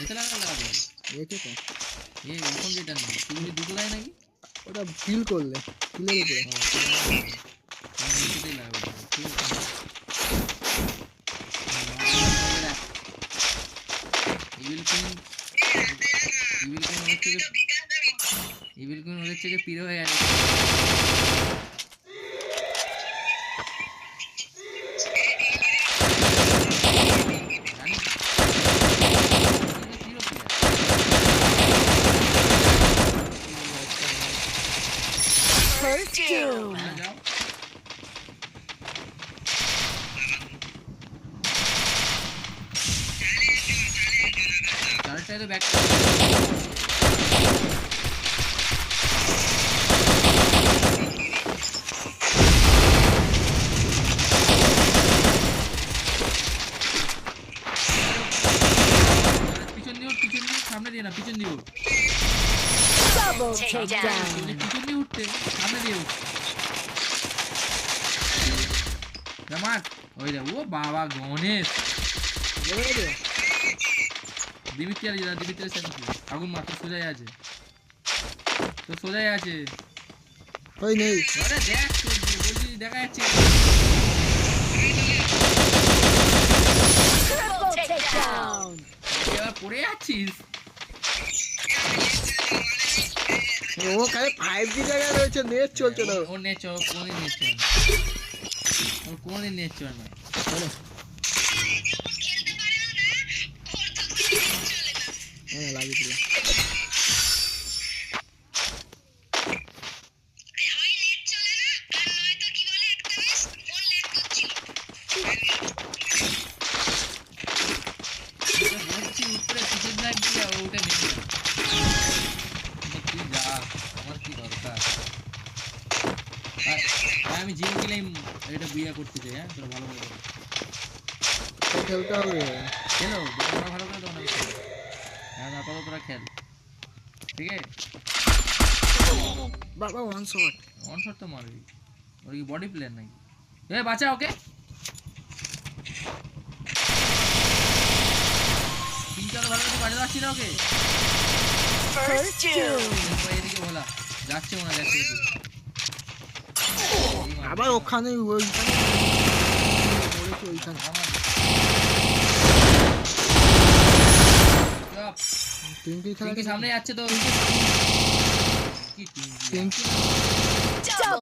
এটা লাগাবো একে তো এই এখন যেটা নেই তুমি দুটো দেয় নাকি ওটা কিল করলে কিলের উপরে আমি এটাই লাগাবো ঠিক আছে ইভিল কুইন ওদের থেকে পিরো হয়ে গেছে First doom. যাও চারটায় তো ব্যাক সামনে দিয়ে না পিছন দিয়ে Double takedown. পিছন দিয়ে উঠতে সামনে দিয়ে উঠ জামাত ওই রে ও বাবা গণেশ দিমিত্রিয়ার যা দিমিত্রিয়ার সাথে আগুন মাত্র সোজাই আছে তো সোজাই আছে ওই নেই আরে দেখ বলছি দেখা যাচ্ছে Triple takedown. এবার পড়ে যাচ্ছিস ও কালে 5G জায়গায় রয়েছে নেট চলছে না ও নেট চল কোনদিন নেট চল ও কোনদিন নেট চল না হ্যাঁ লাগিয়ে দিলাম বলছি উপরে পিছন লাগ দিয়ে ওটা নেট তুই যা আমার কি দরকার আমি জিম গেলেই এটা বিয়ে করতে চাই হ্যাঁ তোরা ভালো করে খেলতে হবে খেলো ভালো করে দাও না হ্যাঁ না তোরা খেল ঠিক আছে বাবা ওয়ান শট তো মারবি ওর কি বডি প্লেয়ার নাকি এ বাঁচা ওকে তিনটা ভালো করে বাজে যাচ্ছি না ওকে First doom. এদিকে বলা যাচ্ছে ওনা যাচ্ছে আবার ওখানে ওইখানে পড়েছে ওইখানে টিঙ্কি সামনে যাচ্ছে তো কি টিঙ্কি